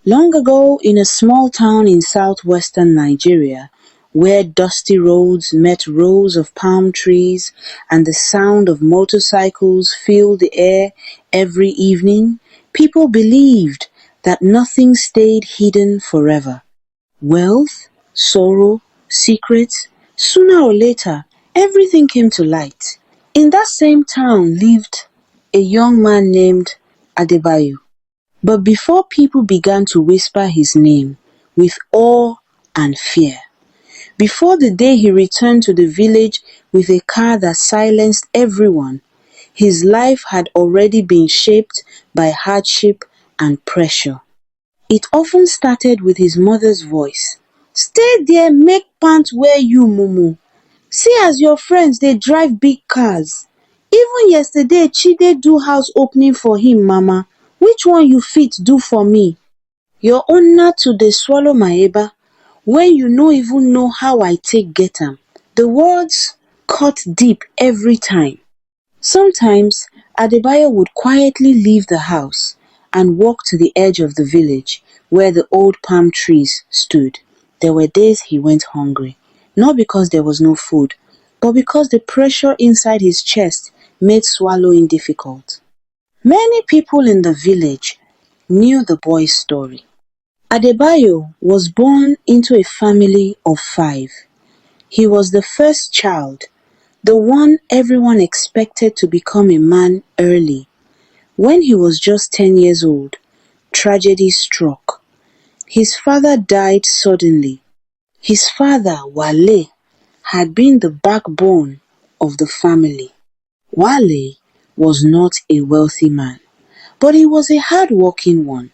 Long ago, in a small town in southwestern Nigeria, where dusty roads met rows of palm trees and the sound of motorcycles filled the air every evening, people believed that nothing stayed hidden forever. Wealth, sorrow, secrets, sooner or later, everything came to light. In that same town lived a young man named Adebayo. But before people began to whisper his name with awe and fear, before the day he returned to the village with a car that silenced everyone, his life had already been shaped by hardship and pressure. It often started with his mother's voice. "Stay there, make pants wear you, mumu. See as your friends dey drive big cars. Even yesterday Chide do house opening for him mama. Which one you fit do for me? Your own na to dey swallow my eba when you no even know how I take get am." The words cut deep every time. Sometimes Adebayo would quietly leave the house and walk to the edge of the village where the old palm trees stood. There were days he went hungry, not because there was no food, but because the pressure inside his chest made swallowing difficult. Many people in the village knew the boy's story. Adebayo was born into a family of five. He was the first child, the one everyone expected to become a man early. When he was just 10 years old, tragedy struck. His father died suddenly. His father, Wale, had been the backbone of the family. Wale was not a wealthy man, but he was a hard-working one.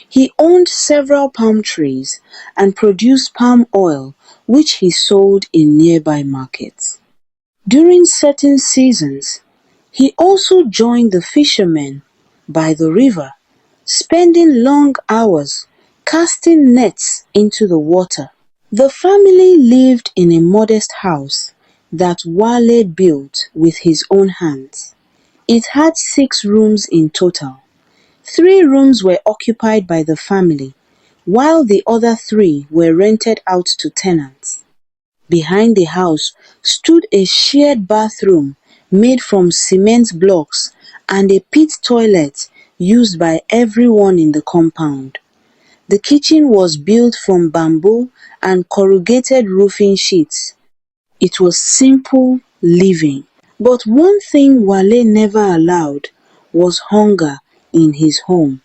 He owned several palm trees and produced palm oil, which he sold in nearby markets. During certain seasons, he also joined the fishermen by the river, spending long hours casting nets into the water. The family lived in a modest house that Wale built with his own hands. It had 6 rooms in total. 3 rooms were occupied by the family, while the other 3 were rented out to tenants. Behind the house stood a shared bathroom made from cement blocks and a pit toilet used by everyone in the compound. The kitchen was built from bamboo and corrugated roofing sheets. It was simple living. But one thing Wale never allowed was hunger in his home.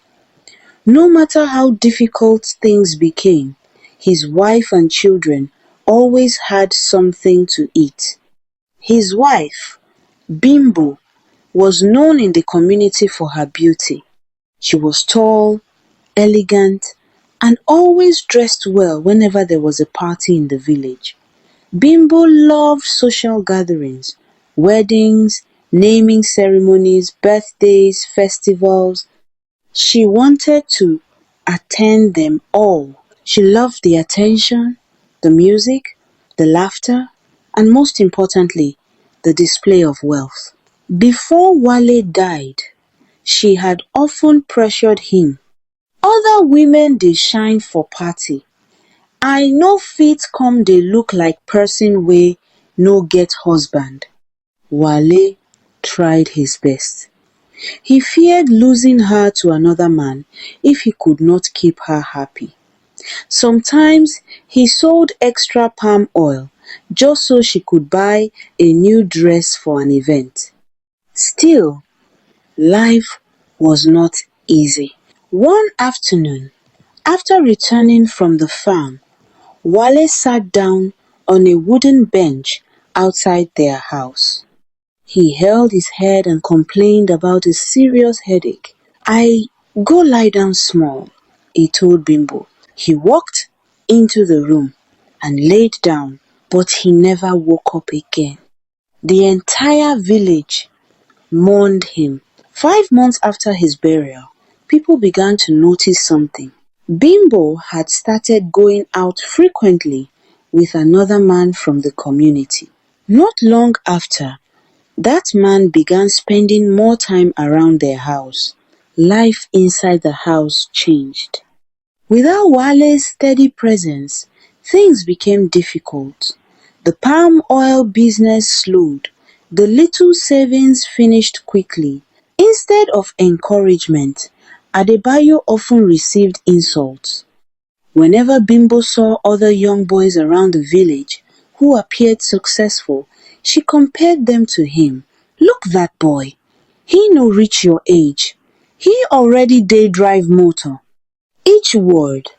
No matter how difficult things became, his wife and children always had something to eat. His wife, Bimbo, was known in the community for her beauty. She was tall, elegant, and always dressed well whenever there was a party in the village. Bimbo loved social gatherings, weddings, naming ceremonies, birthdays, festivals. She wanted to attend them all. She loved the attention, the music, the laughter, and most importantly, the display of wealth. Before Wale died, she had often pressured him. "Other women dey shine for party. I no fit come dey look like person wey no get husband." Wale tried his best. He feared losing her to another man if he could not keep her happy. Sometimes he sold extra palm oil just so she could buy a new dress for an event. Still, life was not easy. One afternoon, after returning from the farm, Wale sat down on a wooden bench outside their house. He held his head and complained about a serious headache. "I go lie down small," he told Bimbo. He walked into the room and laid down, but he never woke up again. The entire village mourned him. 5 months after his burial, people began to notice something. Bimbo had started going out frequently with another man from the community. Not long after, that man began spending more time around their house. Life inside the house changed. Without Wale's steady presence, things became difficult. The palm oil business slowed. The little savings finished quickly. Instead of encouragement, Adebayo often received insults. Whenever Bimbo saw other young boys around the village who appeared successful, she compared them to him. Look that boy. He no reach your age. He already dey drive motor. Each word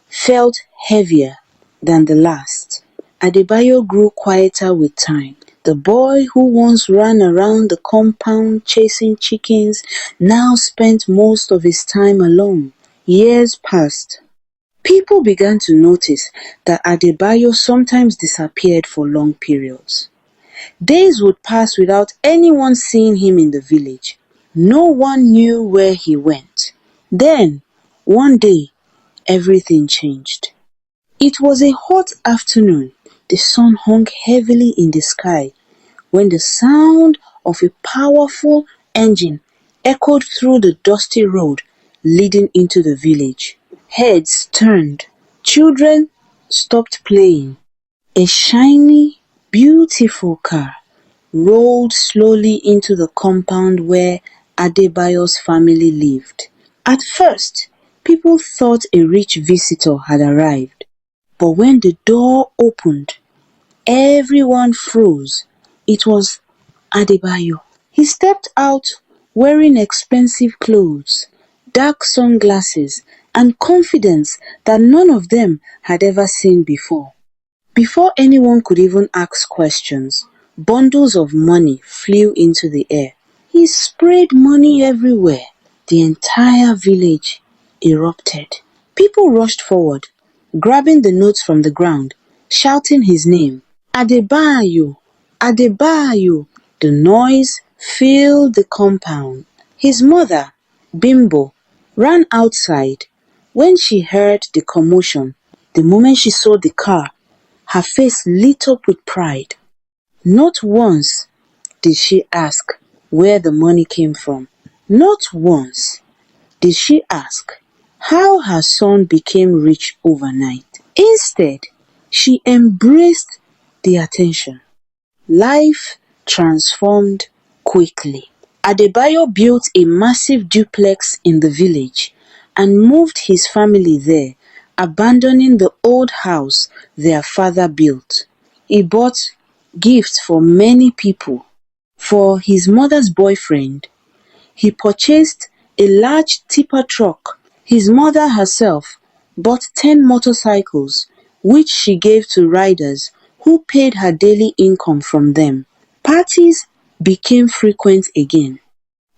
felt heavier than the last. Adebayo grew quieter with time. The boy who once ran around the compound chasing chickens now spent most of his time alone. Years passed. People began to notice that Adebayo sometimes disappeared for long periods. Days would pass without anyone seeing him in the village. No one knew where he went. Then, one day, everything changed. It was a hot afternoon. The sun hung heavily in the sky when the sound of a powerful engine echoed through the dusty road leading into the village. Heads turned. Children stopped playing. A shiny, beautiful car rolled slowly into the compound where Adebayo's family lived. At first, people thought a rich visitor had arrived, but when the door opened, everyone froze. It was Adebayo. He stepped out wearing expensive clothes, dark sunglasses, and confidence that none of them had ever seen before. Before anyone could even ask questions, bundles of money flew into the air. He sprayed money everywhere. The entire village erupted. People rushed forward, grabbing the notes from the ground, shouting his name. Adebayo! Adebayo! The noise filled the compound. His mother, Bimbo, ran outside. When she heard the commotion, the moment she saw the car, her face lit up with pride. Not once did she ask where the money came from. Not once did she ask how her son became rich overnight. Instead, she embraced the attention. Life transformed quickly. Adebayo built a massive duplex in the village and moved his family there, abandoning the old house their father built. He bought gifts for many people. For his mother's boyfriend, he purchased a large tipper truck. His mother herself bought 10 motorcycles, which she gave to riders who paid her daily income from them. Parties became frequent again.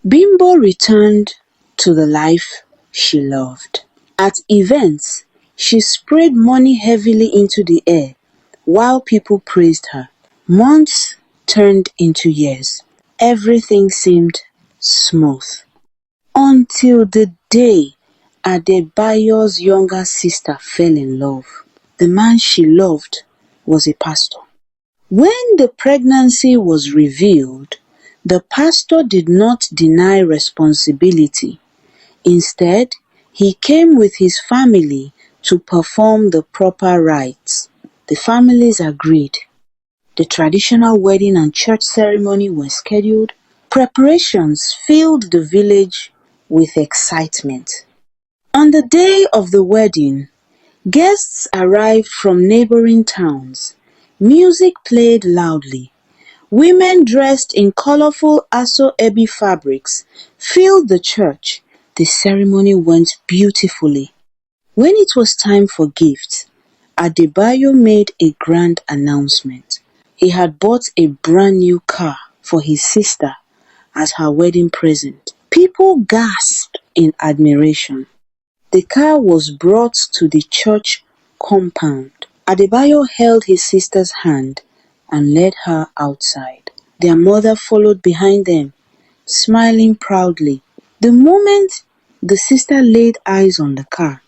Bimbo returned to the life she loved. At events, she sprayed money heavily into the air while people praised her. Months turned into years. Everything seemed smooth. Until the day Adebayo's younger sister fell in love. The man she loved was a pastor. When the pregnancy was revealed, the pastor did not deny responsibility. Instead, he came with his family to perform the proper rites. The families agreed. The traditional wedding and church ceremony were scheduled. Preparations filled the village with excitement. On the day of the wedding, guests arrived from neighboring towns. Music played loudly. Women dressed in colorful aso-ebi fabrics filled the church. The ceremony went beautifully. When it was time for gifts, Adebayo made a grand announcement. He had bought a brand new car for his sister as her wedding present. People gasped in admiration. The car was brought to the church compound. Adebayo held his sister's hand and led her outside. Their mother followed behind them, smiling proudly. The moment the sister laid eyes on the car,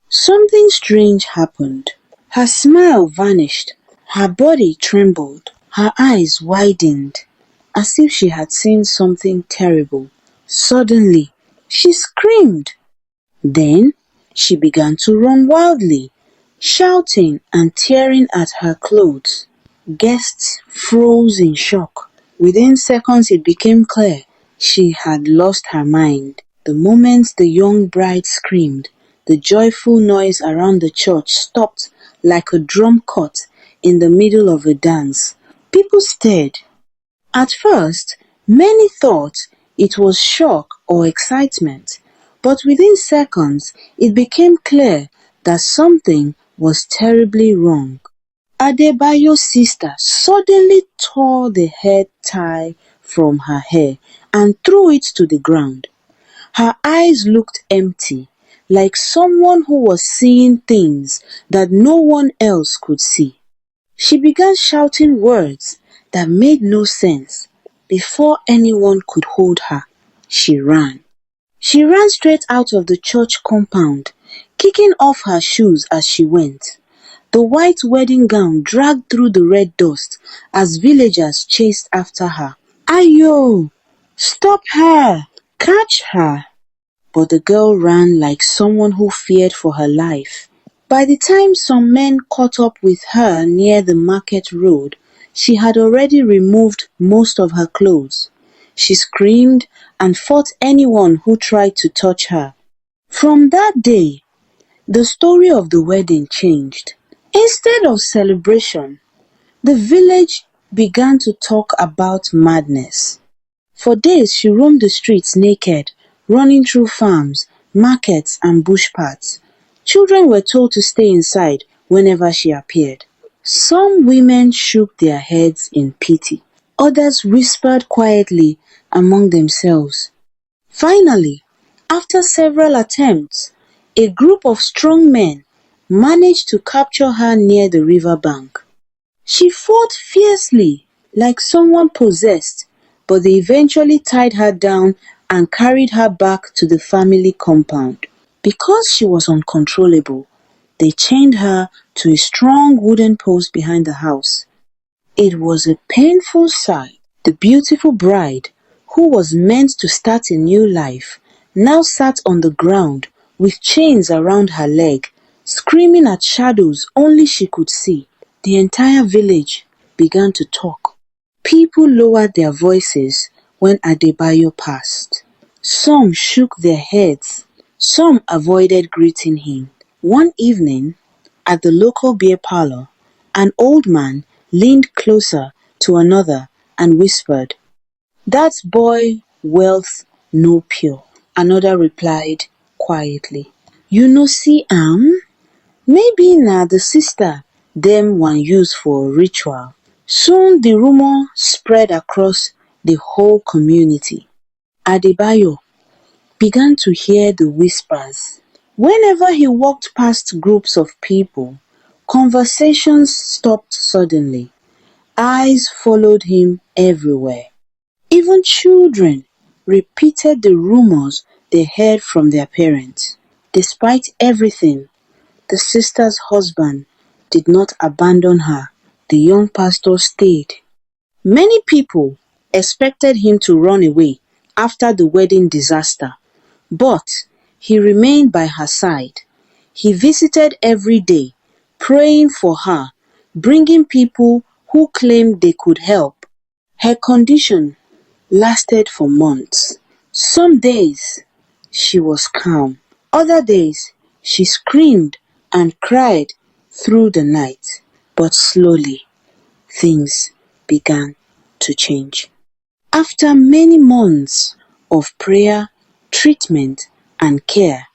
something strange happened. Her smile vanished, her body trembled, her eyes widened, as if she had seen something terrible. Suddenly, she screamed. Then, She began to run wildly, shouting and tearing at her clothes. Guests froze in shock. Within seconds it became clear she had lost her mind. The moment the young bride screamed, the joyful noise around the church stopped like a drum cut in the middle of a dance. People stared. At first, many thought it was shock or excitement, but within seconds it became clear that something was terribly wrong. Adebayo's sister suddenly tore the head tie from her hair and threw it to the ground. Her eyes looked empty, like someone who was seeing things that no one else could see. She began shouting words that made no sense. Before anyone could hold her, she ran. She ran straight out of the church compound, kicking off her shoes as she went. The white wedding gown dragged through the red dust as villagers chased after her. Ayo! Stop her! Catch her! But the girl ran like someone who feared for her life. By the time some men caught up with her near the market road, she had already removed most of her clothes. She screamed and fought anyone who tried to touch her. From that day, the story of the wedding changed. Instead of celebration, the village began to talk about madness. For days she roamed the streets naked, running through farms, markets and bush paths. Children were told to stay inside whenever she appeared. Some women shook their heads in pity. Others whispered quietly among themselves. Finally, after several attempts, a group of strong men managed to capture her near the river bank. She fought fiercely, like someone possessed, but they eventually tied her down and carried her back to the family compound. Because she was uncontrollable, they chained her to a strong wooden post behind the house. It was a painful sight. The beautiful bride, who was meant to start a new life, now sat on the ground with chains around her leg, screaming at shadows only she could see. The entire village began to talk. People lowered their voices when Adebayo passed. Some shook their heads. Some avoided greeting him. One evening, at the local beer parlor, an old man leaned closer to another and whispered, "That boy wealth no pure." Another replied quietly, "You no see am? Maybe na the sister dem wan use for ritual." Soon the rumor spread across the whole community. Adebayo began to hear the whispers. Whenever he walked past groups of people, conversations stopped suddenly. Eyes followed him everywhere. Even children repeated the rumors they heard from their parents. Despite everything, the sister's husband did not abandon her. The young pastor stayed. Many people expected him to run away after the wedding disaster, but he remained by her side. He visited every day, praying for her, bringing people who claimed they could help. Her condition lasted for months. Some days she was calm. Other days she screamed and cried through the night. But slowly things began to change. After many months of prayer, treatment, and care,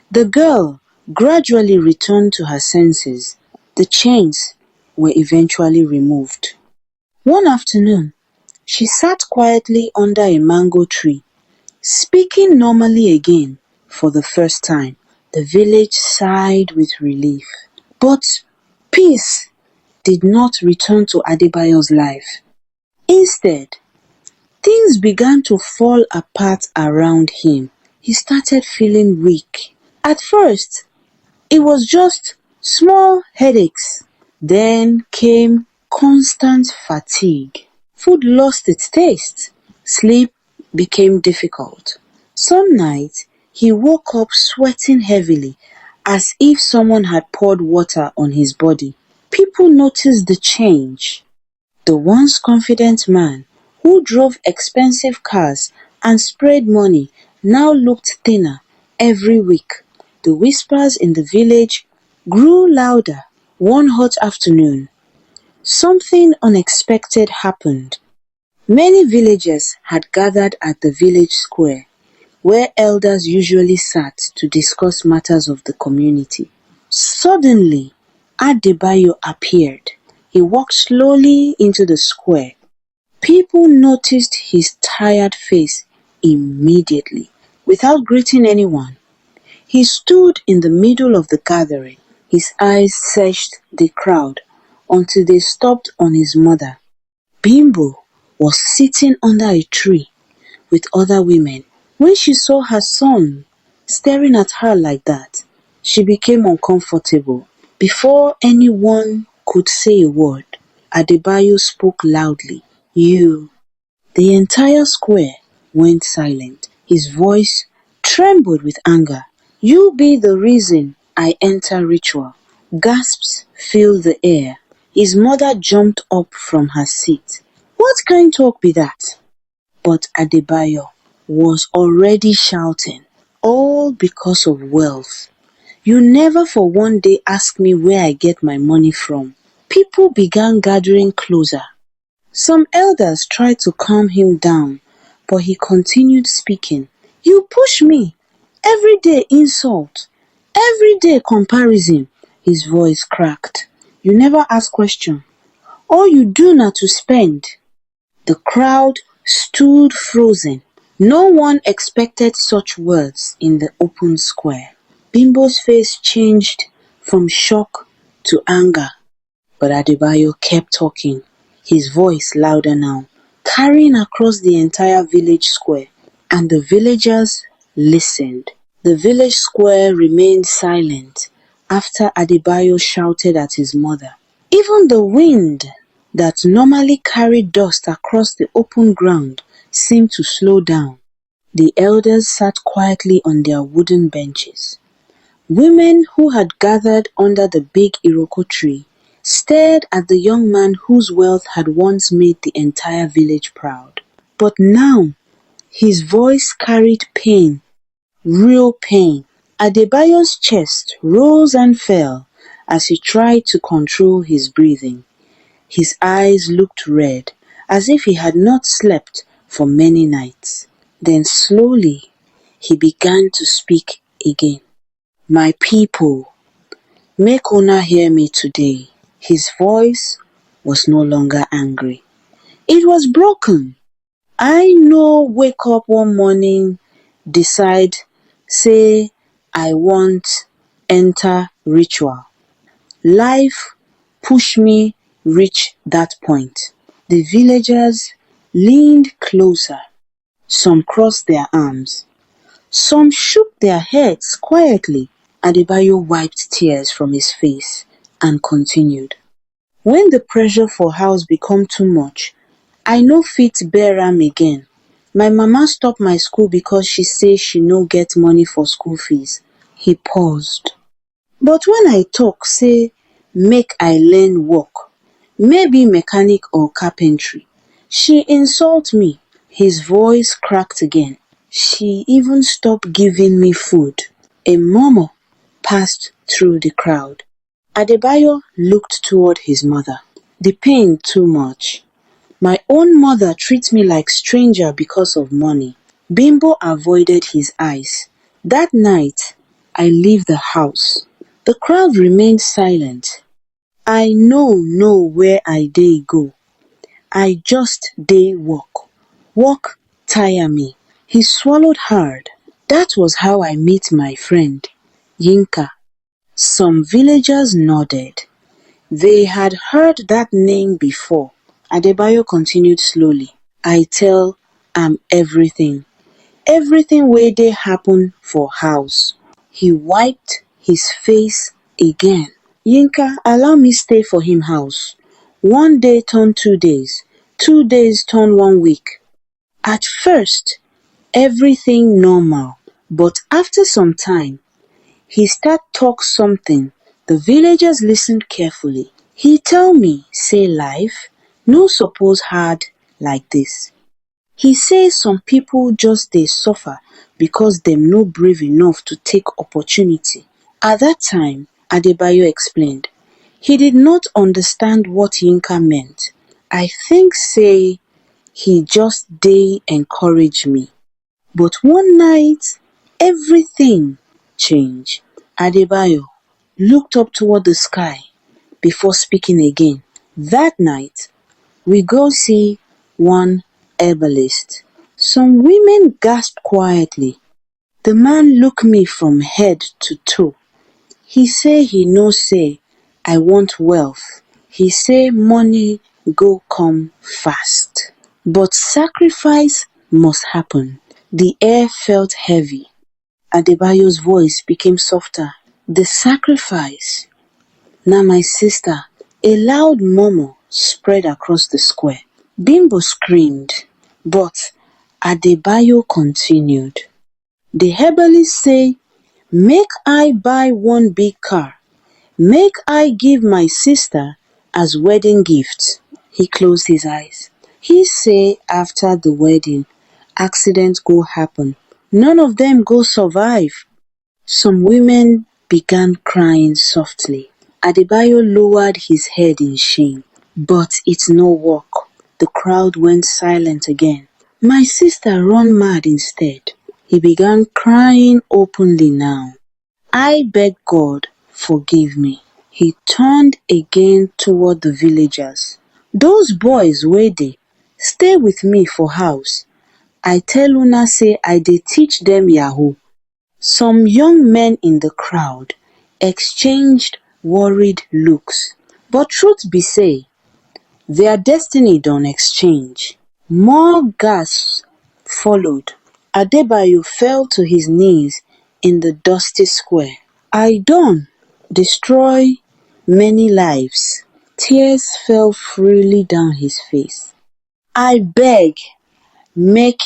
the girl gradually returned to her senses. The chains were eventually removed. One afternoon, she sat quietly under a mango tree, speaking normally again for the first time. The village sighed with relief. But peace did not return to Adebayo's life. Instead, things began to fall apart around him. He started feeling weak. At first, it was just small headaches. Then came constant fatigue. Food lost its taste. Sleep became difficult. Some nights, he woke up sweating heavily as if someone had poured water on his body. People noticed the change. The once confident man who drove expensive cars and sprayed money now looked thinner every week. The whispers in the village grew louder. One hot afternoon, something unexpected happened. Many villagers had gathered at the village square, where elders usually sat to discuss matters of the community. Suddenly, Adebayo appeared. He walked slowly into the square. People noticed his tired face immediately. Without greeting anyone, he stood in the middle of the gathering. His eyes searched the crowd until they stopped on his mother. Bimbo was sitting under a tree with other women. When she saw her son staring at her like that, she became uncomfortable. Before anyone could say a word, Adebayo spoke loudly. You. The entire square went silent. His voice trembled with anger. You be the reason I enter ritual. Gasps filled the air. His mother jumped up from her seat. What kind talk be that? But Adebayo was already shouting, all because of wealth. You never for one day ask me where I get my money from. People began gathering closer. Some elders tried to calm him down, but he continued speaking. You push me. Every day insult. Every day comparison. His voice cracked. You never ask question. All you do na to spend. The crowd stood frozen. No one expected such words in the open square. Bimbo's face changed from shock to anger, but Adebayo kept talking, his voice louder now, carrying across the entire village square, and the villagers listened. The village square remained silent after Adebayo shouted at his mother. Even the wind that normally carried dust across the open ground seemed to slow down. The elders sat quietly on their wooden benches. Women who had gathered under the big Iroko tree stared at the young man whose wealth had once made the entire village proud. But now, his voice carried pain, real pain. Adebayo's chest rose and fell as he tried to control his breathing. His eyes looked red, as if he had not slept for many nights. Then slowly, he began to speak again. My people, make una hear me today. His voice was no longer angry. It was broken. I no wake up one morning, decide, say, I want enter ritual. Life push me reach that point. The villagers leaned closer. Some crossed their arms. Some shook their heads quietly. Adebayo wiped tears from his face and continued. When the pressure for house become too much, I no fit bear am again. My mama stop my school because she say she no get money for school fees. He paused. But when I talk say make I learn work, maybe mechanic or carpentry, she insult me. His voice cracked again. She even stopped giving me food. A murmur passed through the crowd. Adebayo looked toward his mother. The pain too much. My own mother treats me like stranger because of money. Bimbo avoided his eyes. That night, I leave the house. The crowd remained silent. I no know where I dey go. I just dey walk. Walk tire me. He swallowed hard. That was how I meet my friend, Yinka. Some villagers nodded. They had heard that name before. Adebayo continued slowly. I tell am everything. Everything wey dey happen for house. He wiped his face again. Yinka allow me stay for him house. One day turn 2 days. 2 days turn 1 week. At first, everything normal. But after some time, He start talk something. The villagers listened carefully. He tell me, say life no suppose hard like this. He say some people just dey suffer because dem no brave enough to take opportunity. At that time, Adebayo explained, he did not understand what Yinka meant. I think say he just dey encourage me. But one night, everything changed. Adebayo looked up toward the sky before speaking again. That night, we go see one herbalist. Some women gasped quietly. The man look me from head to toe. He say he no say I want wealth. He say money go come fast. But sacrifice must happen. The air felt heavy. Adebayo's voice became softer. The sacrifice. Na my sister. A loud murmur spread across the square. Bimbo screamed, but Adebayo continued. The herbalist say, make I buy one big car. Make I give my sister as wedding gift. He closed his eyes. He say after the wedding, accidents go happen. None of them go survive. Some women began crying softly. Adebayo lowered his head in shame. But it no work. The crowd went silent again. My sister run mad instead. He began crying openly now. I beg God, forgive me. He turned again toward the villagers. Those boys wey dey, stay with me for house. I tell una say I dey teach dem yahoo. Some young men in the crowd exchanged worried looks. But truth be say, their destiny don exchange. More gasps followed. Adebayo fell to his knees in the dusty square. I done destroy many lives. Tears fell freely down his face. I beg, make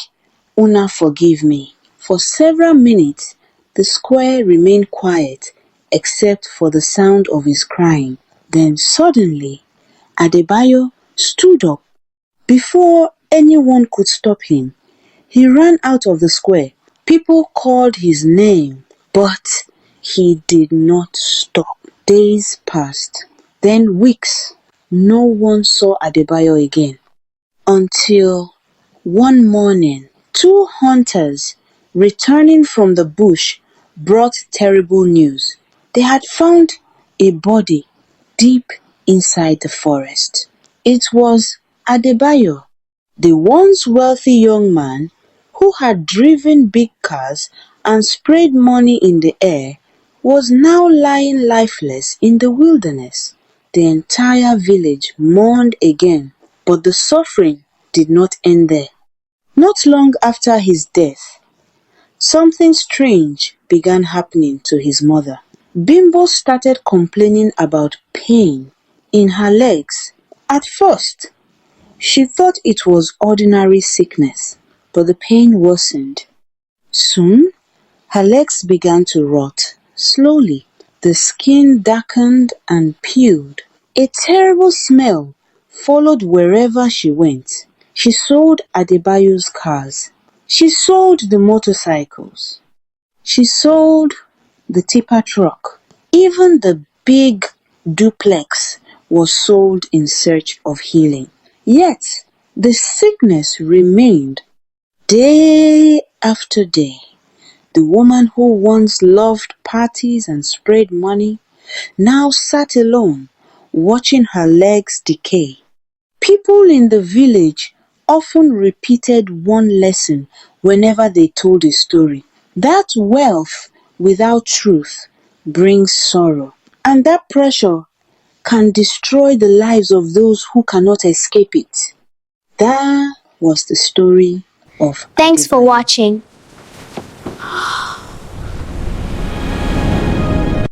una forgive me. For several minutes, the square remained quiet except for the sound of his crying. Then suddenly, Adebayo stood up. Before anyone could stop him, he ran out of the square. People called his name, but he did not stop. Days passed, then weeks. No one saw Adebayo again. Until one morning, two hunters returning from the bush brought terrible news. They had found a body deep inside the forest. It was Adebayo, the once wealthy young man who had driven big cars and sprayed money in the air, was now lying lifeless in the wilderness. The entire village mourned again, but the suffering did not end there. Not long after his death, something strange began happening to his mother. Bimbo started complaining about pain in her legs. At first, she thought it was ordinary sickness, but the pain worsened. Soon, her legs began to rot. Slowly, the skin darkened and peeled. A terrible smell followed wherever she went. She sold Adebayo's cars. She sold the motorcycles. She sold the tipper truck. Even the big duplex was sold in search of healing. Yet, the sickness remained. Day after day, the woman who once loved parties and sprayed money now sat alone, watching her legs decay. People in the village often repeated one lesson whenever they told a story. That wealth without truth brings sorrow, and that pressure can destroy the lives of those who cannot escape it. That was the story of Thanks for Adebayo. watching.